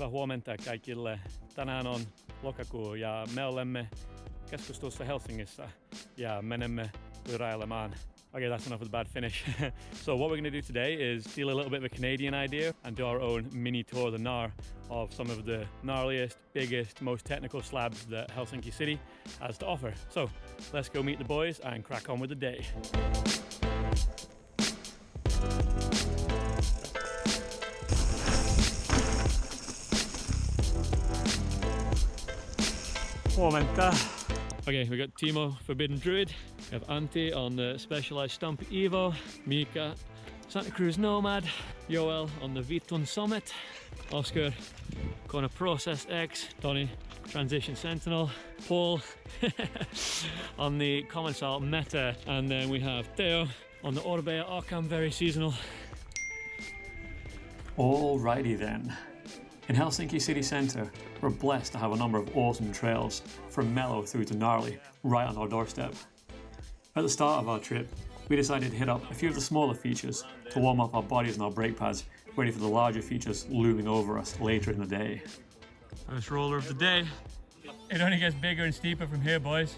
huomenta kaikille. Tänään on lokakuu ja me olemme keskustossa Helsingissä ja menemme pyräilemään. Okay, that's enough of the bad Finnish. So what we're going to do today is steal a little bit of a Canadian idea and do our own mini tour of the Gnar of some of the gnarliest, biggest, most technical slabs that Helsinki city has to offer. So let's go meet the boys and crack on with the day. Huomenta. Okay, we got Timo, Forbidden Druid. We have Antti on the Specialized Stump Evo. Mika, Santa Cruz Nomad. Yoann on the Viikin Summit. Oscar, Kona Process X. Tony, Transition Sentinel. Paul on the Commensal Meta. And then we have Theo on the Orbea Arkham, very seasonal. Alrighty then. In Helsinki city centre, we're blessed to have a number of awesome trails, from mellow through to gnarly, right on our doorstep. At the start of our trip, we decided to hit up a few of the smaller features to warm up our bodies and our brake pads, ready for the larger features looming over us later in the day. First roller of the day. It only gets bigger and steeper from here, boys.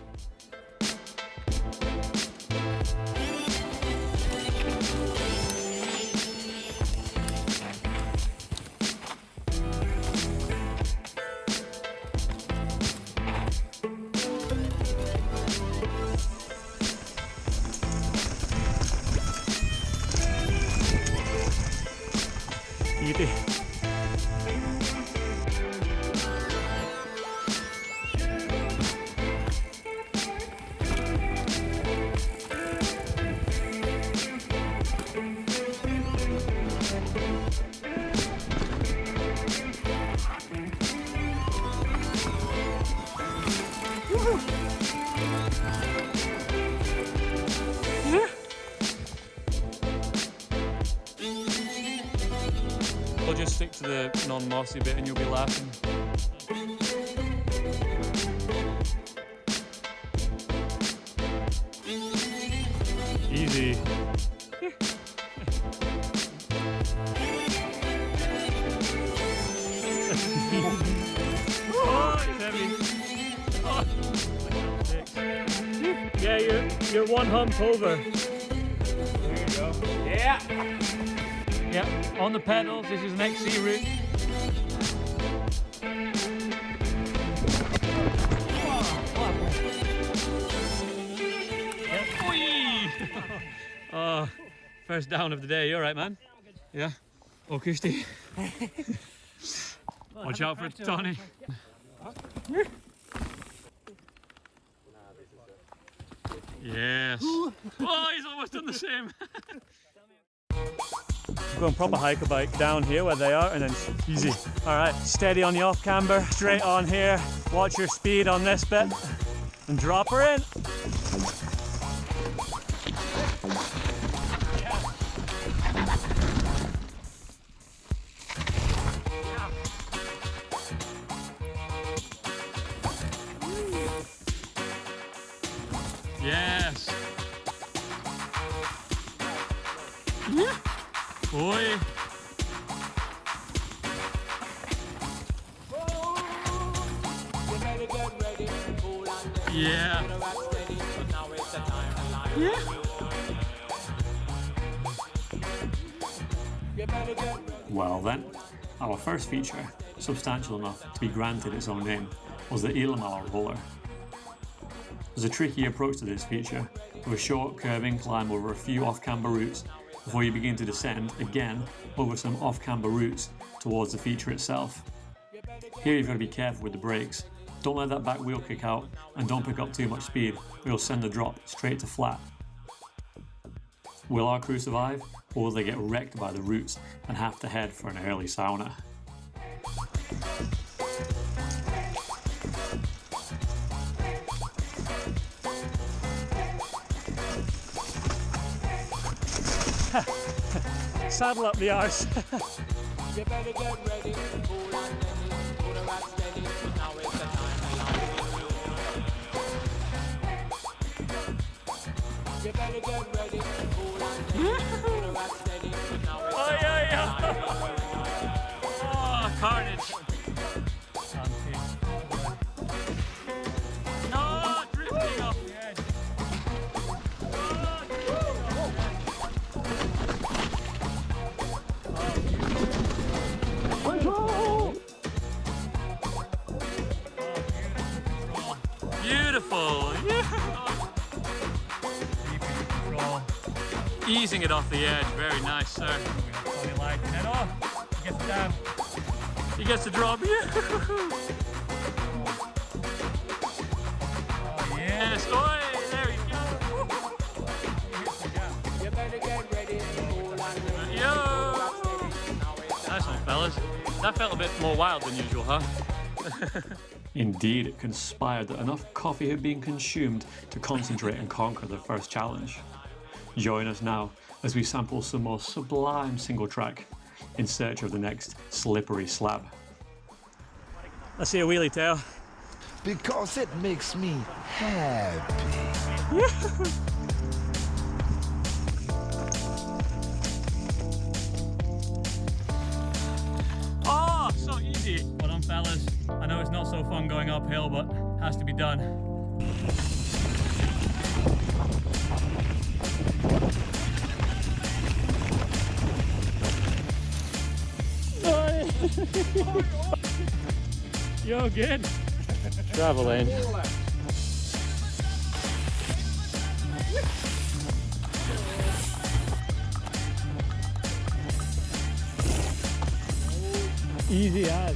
Eatery. We'll just stick to the non-mossy bit and you'll be laughing. Easy. Oh, it's heavy. Oh. Yeah, you're one hump over. There you go. Yeah. Yep, on the pedals, this is an XC route. Oh, first down of the day. You alright, man? Yeah? Oh, Kirsty. Watch out for Tony. Yes. Oh, he's almost done the same. Go and proper hike a bike down here where they are and then easy. Alright, steady on the off camber, straight on here, watch your speed on this bit and drop her in. Yes. Oi. Yeah. Yeah. Well then, our first feature, substantial enough to be granted its own name, was the Ilmala Roller. There's a tricky approach to this feature, with a short curving climb over a few off-camber routes before you begin to descend again over some off-camber routes towards the feature itself. Here you've got to be careful with the brakes. Don't let that back wheel kick out and don't pick up too much speed or you'll send the drop straight to flat. Will our crew survive or will they get wrecked by the roots and have to head for an early sauna? Saddle up the arse. You better get ready, cool and ready, put a rat steady, but now it's the time to lie. You better get ready, cool and ready, put a rat steady, but now it's the time to lie. Oh, carnage. beautiful. Yeah. Control. Easing it off the edge. Very nice, sir. Fully lighting it off. He gets down. He gets the drop. Yeah. Oh, yes. Oi, there you go. You better get ready. Yo. Nice one, fellas. That felt a bit more wild than usual, huh? Indeed, it conspired that enough coffee had been consumed to concentrate and conquer the first challenge. Join us now as we sample some more sublime single track in search of the next slippery slab. I see a wheelie tail. Because it makes me happy. Oh, so easy. Well done, fellas. I know it's not so fun going uphill, but has to be done. Yo, good. Traveling. Easy as.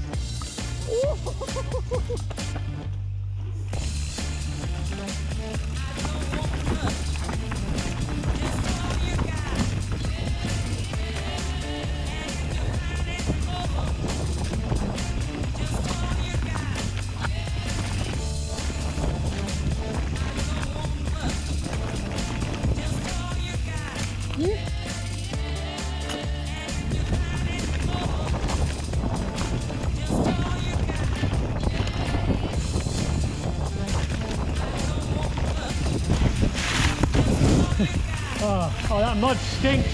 Oh, that mud stinks.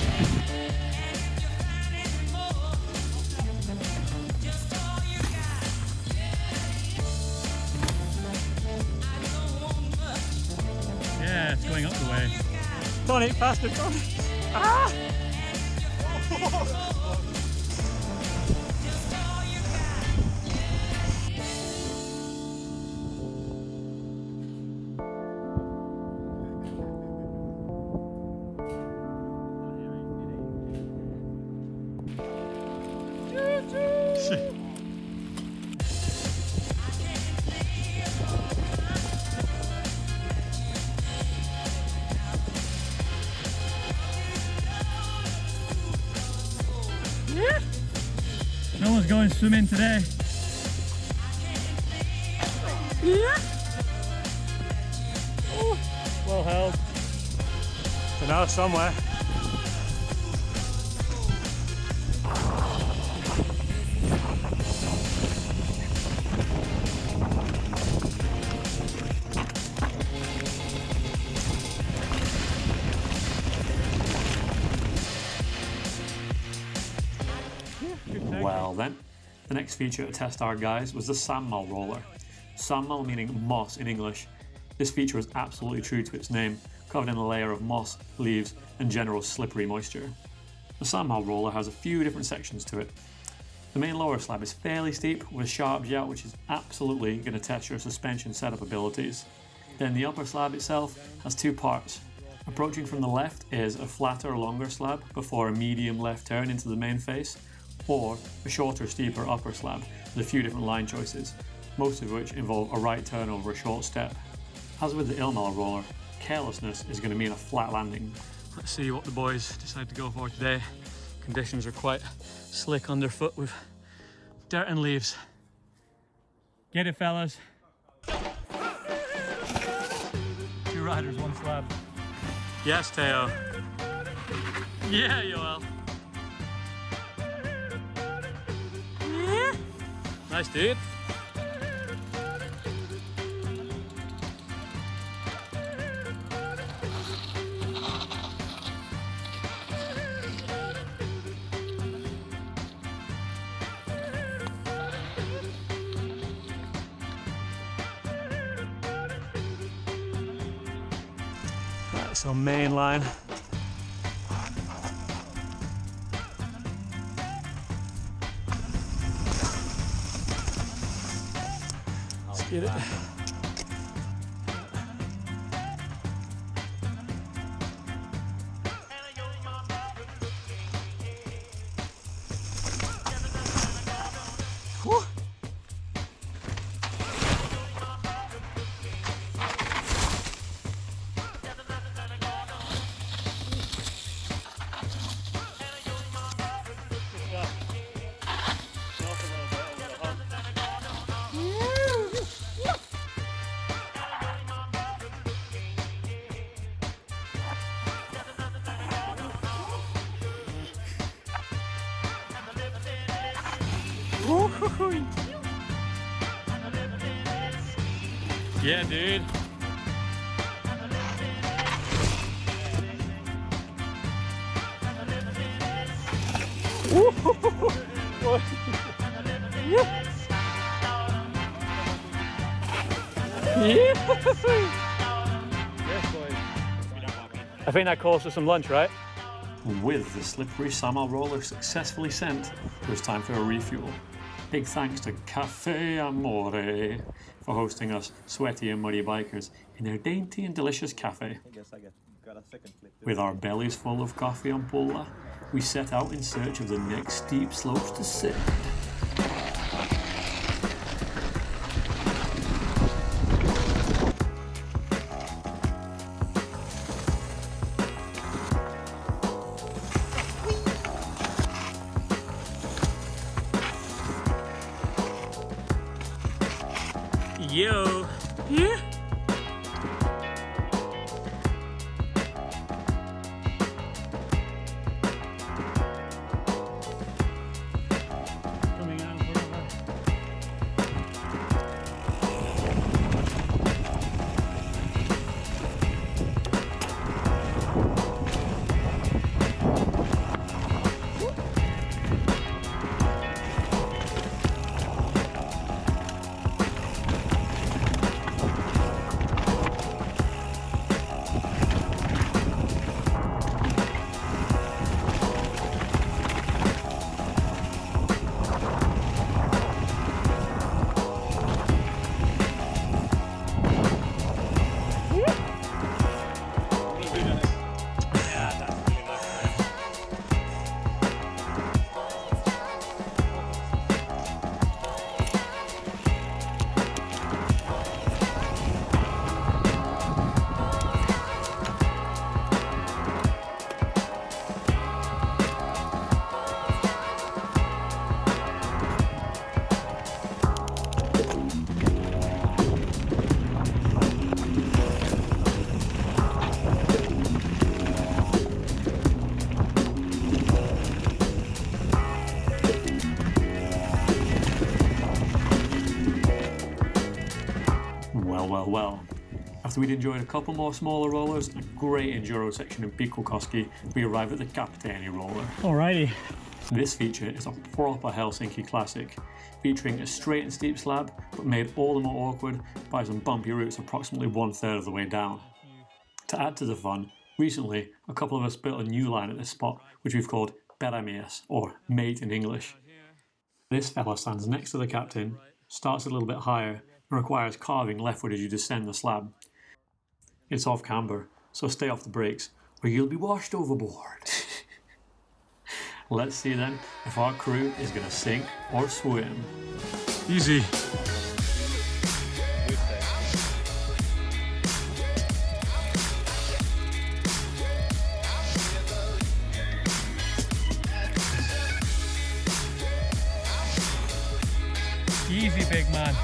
Yeah, it's going up the way. Tony, faster, Tony. Ah! No one's going swimming today. Yeah. Oh, well held. So now somewhere. Well then, the next feature to test our guys was the Sammal Roller. Sammal meaning moss in English. This feature was absolutely true to its name, covered in a layer of moss, leaves and general slippery moisture. The Sammal Roller has a few different sections to it. The main lower slab is fairly steep with a sharp jet which is absolutely going to test your suspension setup abilities. Then the upper slab itself has two parts. Approaching from the left is a flatter, longer slab before a medium left turn into the main face, or a shorter, steeper upper slab with a few different line choices, most of which involve a right turn over a short step. As with the Ilmala Roller, carelessness is going to mean a flat landing. Let's see what the boys decide to go for today. Conditions are quite slick underfoot with dirt and leaves. Get it, fellas. 2 riders, 1 slab. Yes, Teo. Yeah, Yoann. Yeah. Nice, dude. So main line. Let's get it. Yeah, dude. I think that calls for some lunch, right? With the slippery Sammal Roller successfully sent, it was time for a refuel. Big thanks to Cafe Amore for hosting us sweaty and muddy bikers in their dainty and delicious cafe. With our bellies full of coffee and pulla, we set out in search of the next steep slopes to sit. Yo! Yeah! Coming out forever. Well, after we'd enjoyed a couple more smaller rollers and a great enduro section in Pikkukoski, we arrived at the Kapteeni Roller. Alrighty. This feature is a proper Helsinki classic, featuring a straight and steep slab, but made all the more awkward by some bumpy routes approximately 1/3 of the way down. To add to the fun, recently a couple of us built a new line at this spot, which we've called Perämies, or mate in English. This fella stands next to the captain, starts a little bit higher, and requires carving leftward as you descend the slab. It's off camber, so stay off the brakes, or you'll be washed overboard. Let's see then if our crew is going to sink or swim. Easy. Easy, big man.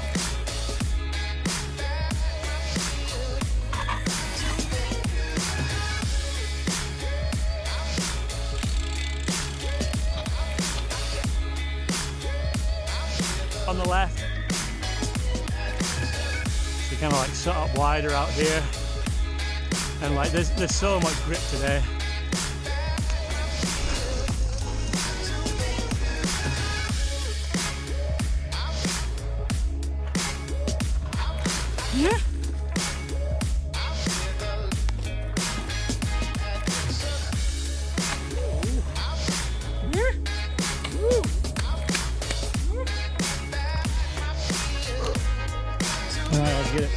On the left, so kind of like set up wider out here, and like there's so much grip today. Yeah. Alright, let's get it.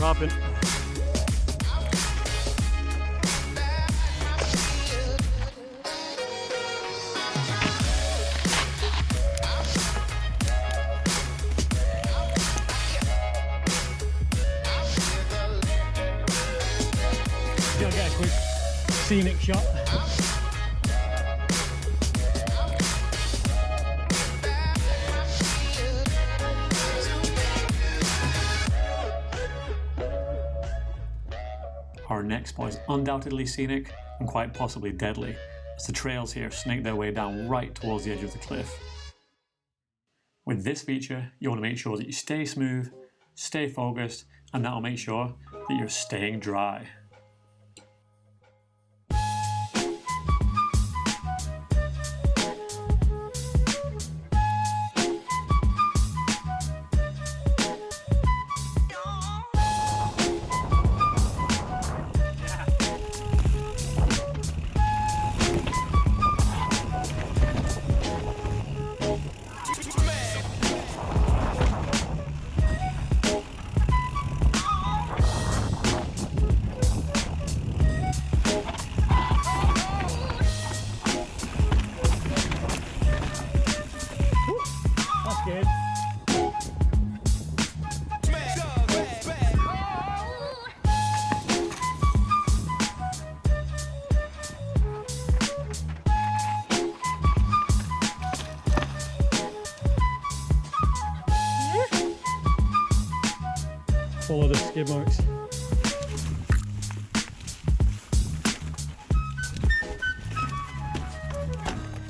dropping. Gotta get a quick scenic shot. Our next spot is undoubtedly scenic and quite possibly deadly, as the trails here snake their way down right towards the edge of the cliff. With this feature, you want to make sure that you stay smooth, stay focused, and that'll make sure that you're staying dry. Follow the skid marks.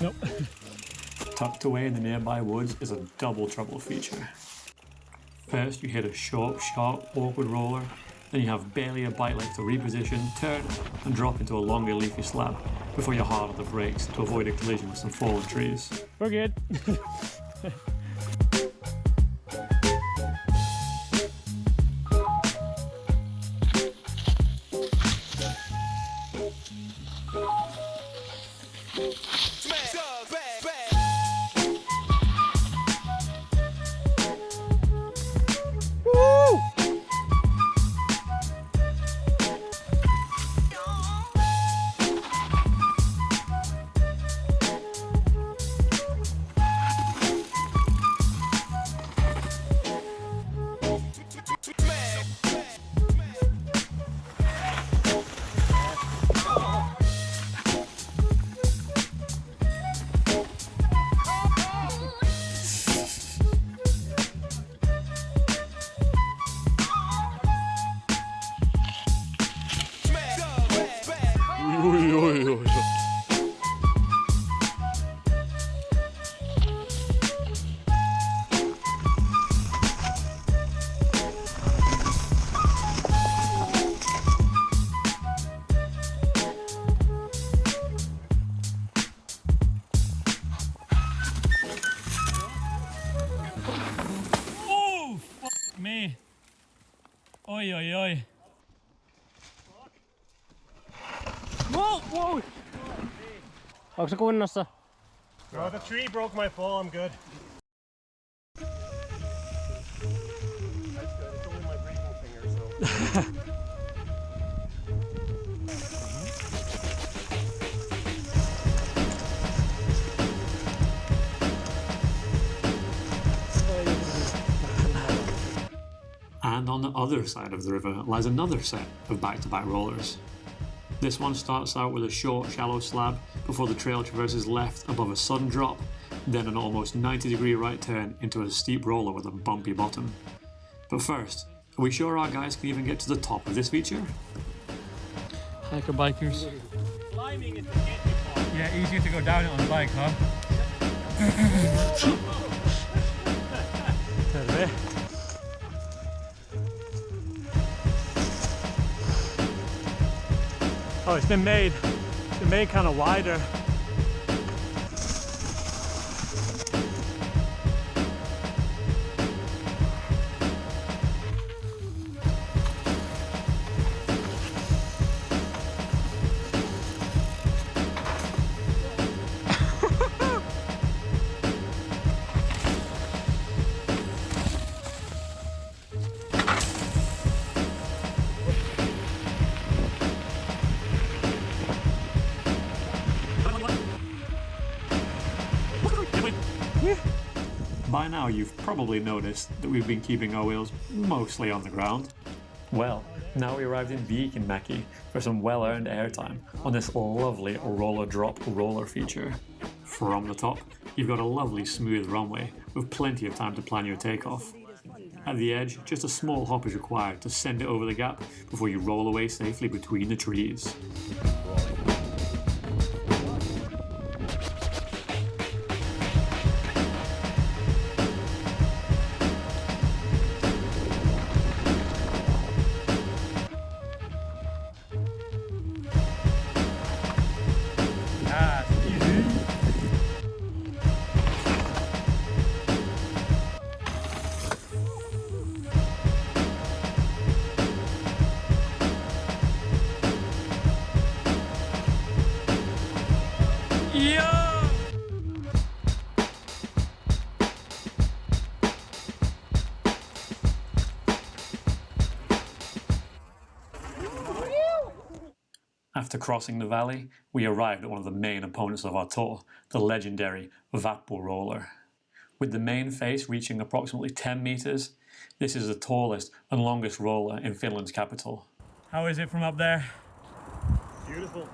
Nope. Tucked away in the nearby woods is a double trouble feature. First you hit a short, sharp, awkward roller, then you have barely a bite left to reposition, turn, and drop into a longer leafy slab before you're hard on the brakes to avoid a collision with some fallen trees. We're good. Me. Oi oi oi. Whoa, whoa! Onko se kunnossa? No, the tree broke my fall, I'm good. That's good, it's only my breaking finger, so. And on the other side of the river lies another set of back-to-back rollers. This one starts out with a short, shallow slab before the trail traverses left above a sudden drop, then an almost 90-degree right turn into a steep roller with a bumpy bottom. But first, are we sure our guys can even get to the top of this feature? Hiker bikers. Climbing is the sketchy part. Yeah, easier to go down it on the bike, huh? Oh, it's been made kind of wider. By now you've probably noticed that we've been keeping our wheels mostly on the ground. Well, now we arrived in Viikinmäki for some well-earned airtime on this lovely roller drop roller feature. From the top, you've got a lovely smooth runway with plenty of time to plan your takeoff. At the edge, just a small hop is required to send it over the gap before you roll away safely between the trees. After crossing the valley, we arrived at one of the main opponents of our tour, the legendary Vappu Roller. With the main face reaching approximately 10 meters, this is the tallest and longest roller in Finland's capital. How is it from up there? Beautiful.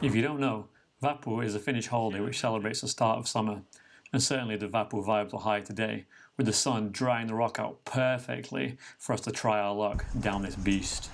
If you don't know, Vappu is a Finnish holiday which celebrates the start of summer, and certainly the Vappu vibes were high today, with the sun drying the rock out perfectly for us to try our luck down this beast.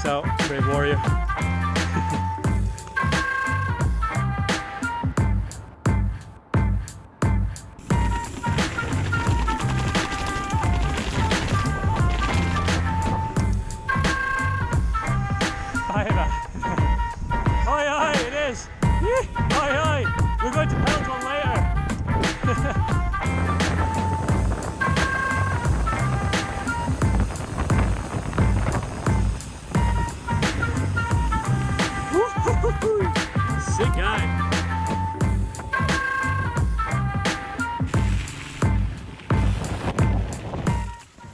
Out, brave warrior. Aye, it is. Aye, we're going to Peloton later. Sick guy.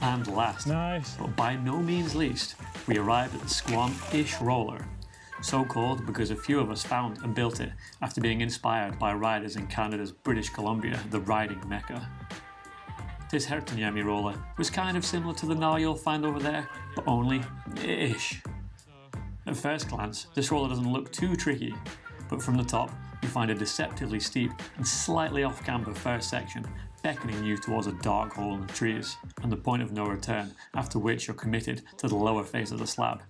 And last, Nice. but by no means least, we arrived at the Squam-ish Roller. So called because a few of us found and built it after being inspired by riders in Canada's British Columbia, the riding mecca. This Helsinki roller was kind of similar to the Gnar you'll find over there, but only ish. At first glance, this roller doesn't look too tricky, but from the top, you find a deceptively steep and slightly off-camber first section, beckoning you towards a dark hole in the trees and the point of no return, after which you're committed to the lower face of the slab.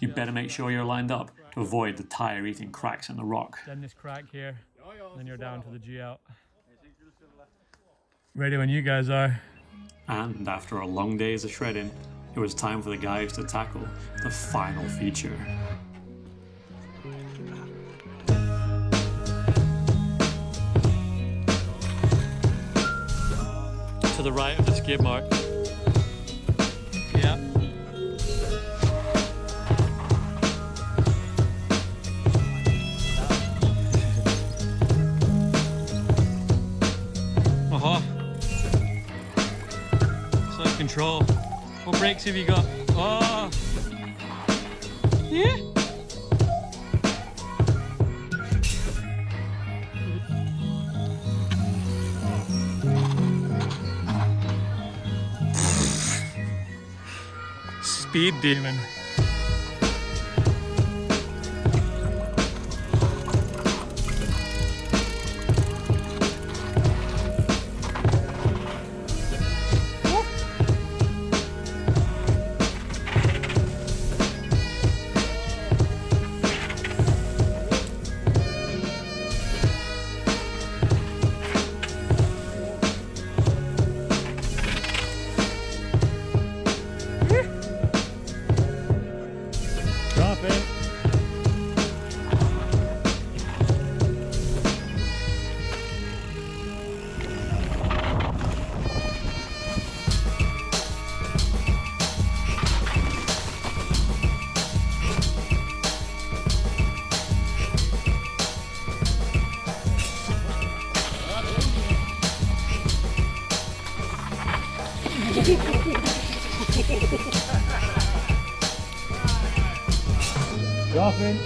You better make sure you're lined up to avoid the tire-eating cracks in the rock. Then this crack here, then you're down to the G out. Ready when you guys are. And after a long days of shredding, it was time for the guys to tackle the final feature. To the right of the skid mark. Yeah. Control. What brakes have you got? Oh! Yeah! Speed demon. Dropping.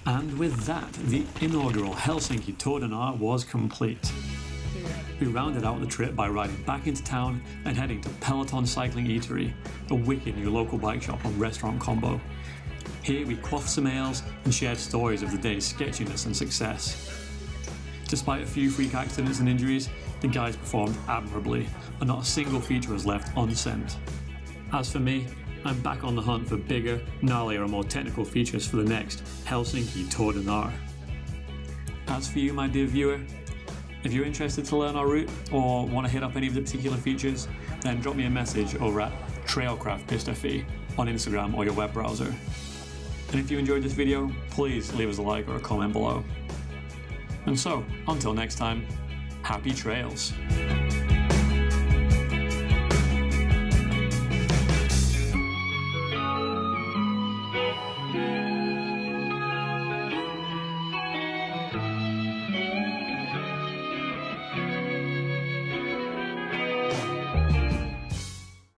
And with that, the inaugural Helsinki Tour de Gnar was complete. We rounded out the trip by riding back into town and heading to Peloton Cycling Eatery, a wicked new local bike shop and restaurant combo. Here we quaffed some ales and shared stories of the day's sketchiness and success. Despite a few freak accidents and injuries, the guys performed admirably and not a single feature was left unsent. As for me, I'm back on the hunt for bigger, gnarlier and more technical features for the next Helsinki Tour de Gnar. As for you, my dear viewer, if you're interested to learn our route or want to hit up any of the particular features, then drop me a message over at trailcraftpistafee on Instagram or your web browser. And if you enjoyed this video, please leave us a like or a comment below. And so, until next time, happy trails!